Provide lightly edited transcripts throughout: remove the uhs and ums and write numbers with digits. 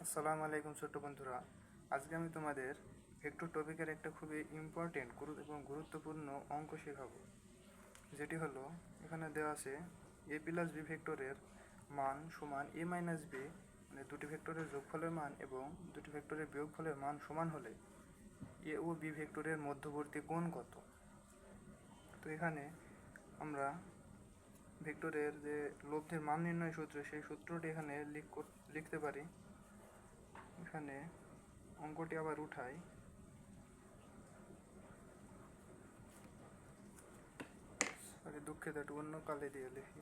আসসালামু আলাইকুম ছোট্ট বন্ধুরা। আজকে আমি তোমাদের ভেক্টর টপিকের একটা খুবই ইম্পর্টেন্ট এবং গুরুত্বপূর্ণ অঙ্ক শেখাবো, যেটি হলো এখানে দেওয়া আছে এ প্লাস বি ভেক্টরের মান সমান এ মাইনাস বি, মানে দুটি ভেক্টরের যোগফলের মান এবং দুটি ভেক্টরের বিয়োগফলের মান সমান হলে এ ও বি ভেক্টরের মধ্যবর্তী কোণ কত। তো এখানে আমরা ভেক্টরের যে লব্ধির মান নির্ণয় সূত্র, সেই সূত্রটি এখানে লিখতে পারি। এখানে অঙ্কটি আবার উঠাই। দুঃখিত, একটু অন্য কালে দিয়ে লিখি।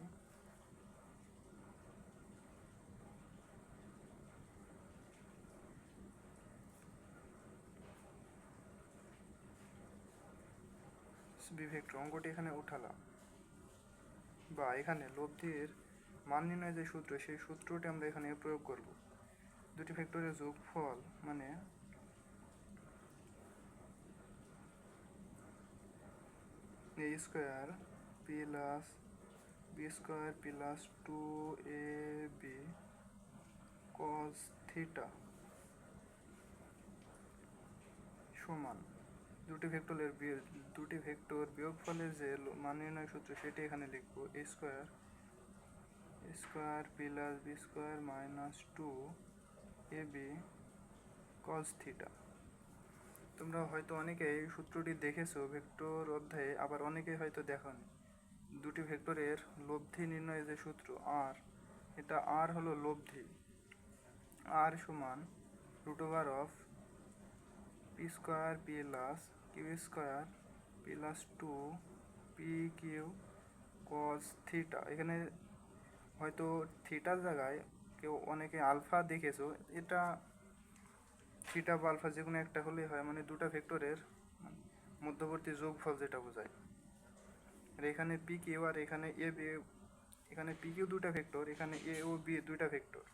বি ভেক্টর অঙ্কটি এখানে উঠালাম, বা এখানে লব্ধির মান নির্ণয় যে সূত্র, সেই সূত্রটি আমরা এখানে প্রয়োগ করব। দুটি ভেক্টরের যোগফল মানে A square plus B square plus 2ab cos theta সমান দুটি ভেক্টর বিয়োগফলের যে মান নির্ণয় সূত্র, সেটি এখানে লিখব। A square plus B square minus 2ab cos theta. তোমরা হয়তো অনেকেই সূত্রটি দেখেছো ভেক্টর অধ্যায়ে, আবার অনেকেই হয়তো দেখোনি। দুটি ভেক্টরের লব্ধি নির্ণয় যে সূত্র আর, এটা আর হলো লব্ধি। আর সমান √অফ p square plus q square plus 2pq cos theta. এখানে হয়তো থিটার জায়গায় কেউ অনেকে আলফা দেখেছো। এটা থিটা বা আলফা যে কোনো একটা হলেই হয়, মানে দুটা ভেক্টরের মধ্যবর্তী যোগফল যেটা বোঝায়। আর এখানে পি কিউ আর এখানে এ বি, এখানে পি কিউ দুটা ভেক্টর, এখানে এ ও বি দুইটা ভেক্টর।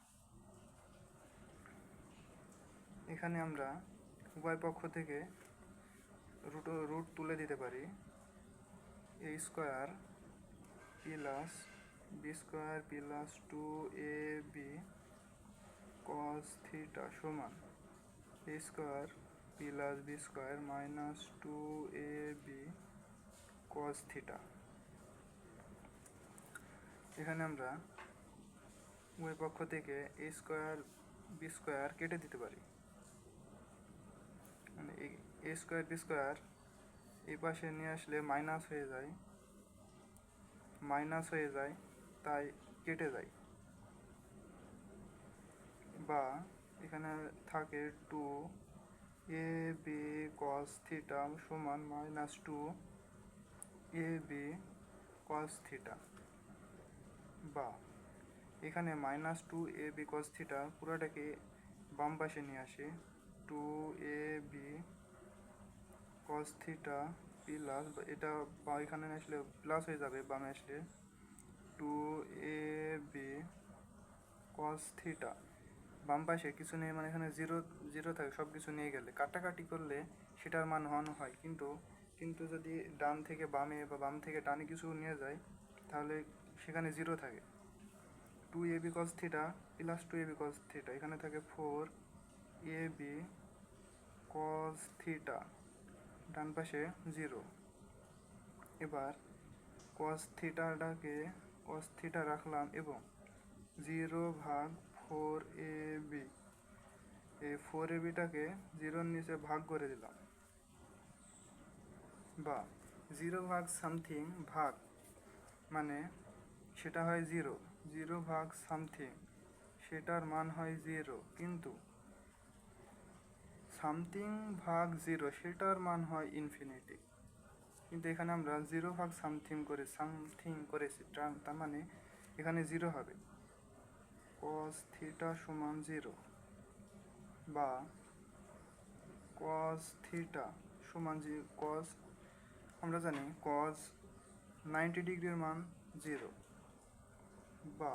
এখানে আমরা উভয় পক্ষ থেকে রুট তুলে দিতে পারি। A square plus B square plus 2ab cos theta সমান A square plus B square minus 2ab cos theta. এখানে আমরা উভয় পক্ষ থেকে এ স্কোয়ার বি স্কোয়ার কেটে দিতে পারি, মানে এ স্কোয়ার বি স্কোয়ার এই পাশে নিয়ে আসলে মাইনাস হয়ে যায়, তাই কেটে যায়। বা এখানে থাকে 2ab cos থিটা সমান মাইনাস 2ab cos থিটা। বা এখানে মাইনাস 2ab cos থিটা পুরোটাকে বাম পাশে নিয়ে আসে, 2ab cos থিটা প্লাস, এটা বা এখানে আসলে প্লাস হয়ে যাবে, বামে আসলে 2ab cos থিটা। বাম পাশে কিছু নেই, মানে এখানে জিরো জিরো থাকে, সব কিছু নিয়ে গেলে কাটাকাটি করলে সেটার মান 1 হয়। কিন্তু যদি ডান থেকে বামে বা বাম থেকে ডানে কিছু নিয়ে যায়, তাহলে সেখানে জিরো থাকে। 2ab cos theta plus 2ab cos theta, এখানে থাকে 4ab cos থিটা, ডান পাশে 0। এবার cos থিটা রাখলাম এবং 0/4ab, এই 4abটাকে 0-র নিচে ভাগ করে দিলাম। বা 0/something ভাগ, মানে সেটা হয় 0/something, সেটার মান হয় 0, কিন্তু something/0 সেটার মান হয় ইনফিনিটি। কিন্তু এখানে আমরা 0/something করেছি, তার মানে এখানে 0 হবে। cos থিটা সমান 0, বা cos থিটা সমান cos, আমরা জানি cos 90 ডিগ্রির মান 0। বা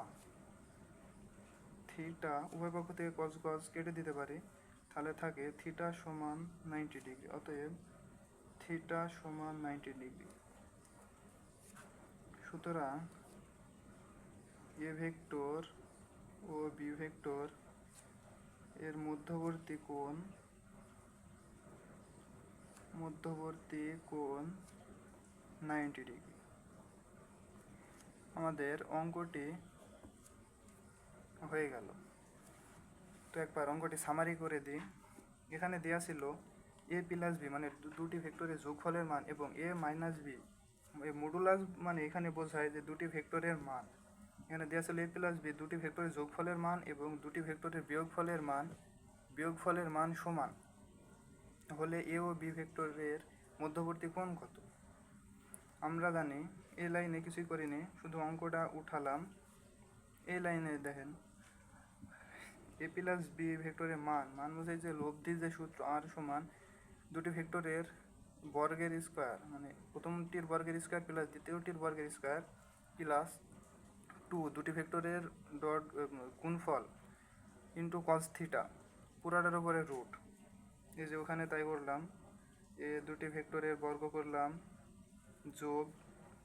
থিটা উভয় পক্ষ থেকে cos কেটে দিতে পারি, তাহলে থাকে থিটা সমান 90 ডিগ্রি। অতএব থিটা সমান 90 ডিগ্রি। সুতরাং এ ভেক্টর ও বি ভেক্টর এর মধ্যবর্তী কোণ 90 ডিগ্রি। আমাদের অঙ্কটি হয়ে গেল। তো একবার অঙ্কটি সামারি করে দিই। এখানে দেওয়া ছিল এ প্লাস বি মানে দুটি ভেক্টরের যোগফলের মান এবং এ মাইনাস বি মডুলাস মানে এখানে বোঝায় যে দুটি ভেক্টরের মান। এখানে দেওয়া ছিল এ প্লাস বি দুটি ভেক্টরের যোগফলের মান এবং দুটি ভেক্টরের বিয়োগফলের মান সমান হলে এ ও বি ভেক্টরের মধ্যবর্তী কোণ কত। আমরা জানি এই লাইনে কিছুই করিনি, শুধু অঙ্কটা উঠালাম। এই লাইনে দেখেন এ প্লাস বি ভেক্টরের মান বোঝায় যে লব্ধির যে সূত্র আর সমান দুটি ভেক্টরের বর্গের স্কোয়ার মানে প্রথমটির বর্গের স্কোয়ার প্লাস দ্বিতীয়টির বর্গের স্কোয়ার প্লাস 2 দুটি ভেক্টরের ডট গুণফল ইন্টু কস থিটা পুরাটার উপরে রুট। এই যে ওখানে তাই করলাম, এ দুটি ভেক্টরের বর্গ করলাম যোগ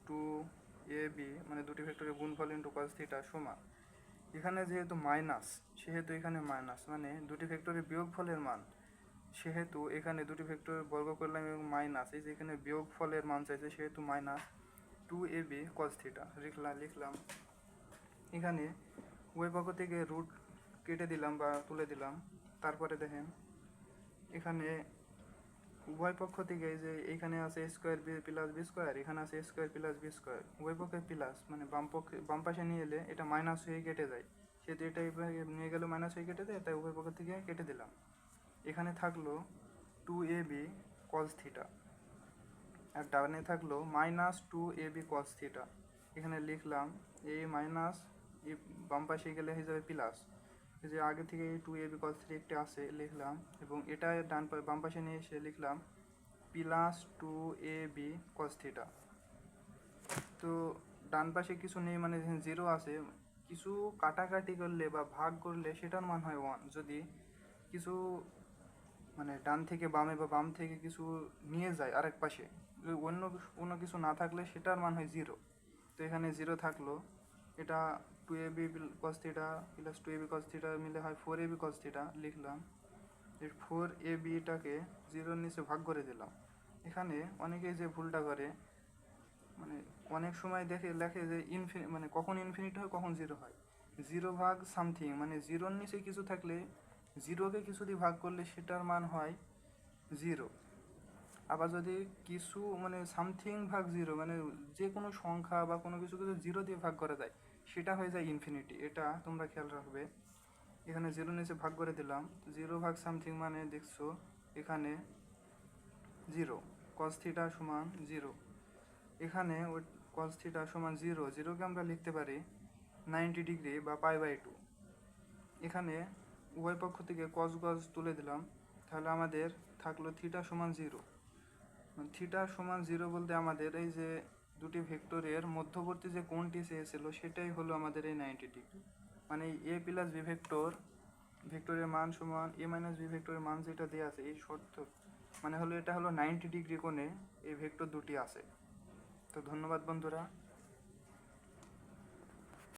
2ab মানে দুটি ভেক্টরের গুণফল ইন্টু কস থিটা সমান, এখানে যেহেতু মাইনাস সেহেতু এখানে মাইনাস মানে দুটি ভেক্টরের বিয়োগফলের মান, সেহেতু এখানে দুটি ভেক্টরের বর্গ করলাম এবং মাইনাস এই যে এখানে বিয়োগফলের মান চাইছে সেহেতু মাইনাস 2ab cos থিটা লিখলাম। এখানে উভয় পক্ষ থেকে রুট কেটে দিলাম বা তুলে দিলাম। তারপরে দেখেন এখানে উভয় পক্ষ থেকে এই যে এইখানে আছে a square b plus B square, এখানে আছে a square plus B square, উভয় পক্ষে প্লাস মানে বাম পাশে নিয়ে এলে এটা মাইনাস হয়ে কেটে যায়, সেহেতু এটা নিয়ে গেলে মাইনাস হয়ে কেটে যায়, তাই উভয় পক্ষ থেকে কেটে দিলাম। এখানে থাকলো 2ab cos থিটা আর ডানে থাকলো মাইনাস 2ab cos থিটা। এখানে লিখলাম এই মাইনাস বাম পাশে গেলে হয়ে যাবে প্লাস, এই যে আগে থেকে 2ab cos থিটা একটা আছে লিখলাম এবং এটা বাম পাশে নিয়ে এসে লিখলাম প্লাস 2ab cos থিটা। তো ডান পাশে কিছু নেই মানে জিরো আছে, কিছু কাটাকাটি করলে বা ভাগ করলে সেটার মান হয় 1। যদি কিছু মানে ডান থেকে বামে বা বাম থেকে কিছু নিয়ে যায় আরেক পাশে, অন্য কোনো কিছু না থাকলে সেটার মান হয় 0। তো এখানে 0 থাকলো, এটা 2ab cos theta plus 2ab cos theta মিলে হয় 4ab cos থিটা লিখলাম। এই 4abটাকে 0-র নিচে ভাগ করে দিলাম। এখানে অনেকেই যে ভুলটা করে মানে অনেক সময় লেখে যে মানে কখন ইনফিনিটি হয় কখন 0 হয়, 0 ভাগ সামথিং মানে 0-র নিচে কিছু থাকলে 0কে কিছু দিয়ে ভাগ করলে সেটার মান হয় 0। আবার যদি কিছু মানে সামথিং ভাগ 0 মানে যে কোনো সংখ্যা বা কোনো কিছু 0 দিয়ে ভাগ করা যায় সেটা হয়ে যায় ইনফিনিটি। এটা তোমরা খেয়াল রাখবে। এখানে 0 নিচে ভাগ করে দিলাম, 0 ভাগ সামথিং মানে দেখছো এখানে 0 cos থিটা সমান 0। এখানে ওই cos থিটা সমান 0, 0কে আমরা লিখতে পারি 90 ডিগ্রি বা π/2। এখানে উভয় পক্ষ থেকে cos তুলে দিলাম, তাহলে আমাদের থাকলো থিটা সমান 0। থিটা সমান 0 বলতে আমাদের এই যে দুটি ভেক্টরের মধ্যবর্তী যে কোণটি চেয়েছিল সেটাই হলো আমাদের এই 90 ডিগ্রি। মানে এ প্লাস বি ভেক্টরের মান সমান এ মাইনাস বি ভেক্টরের মান যেটা দেওয়া আছে এই শর্ত মানে হলো এটা হলো 90 ডিগ্রি কোণে এই ভেক্টর দুটি আছে। তো ধন্যবাদ বন্ধুরা।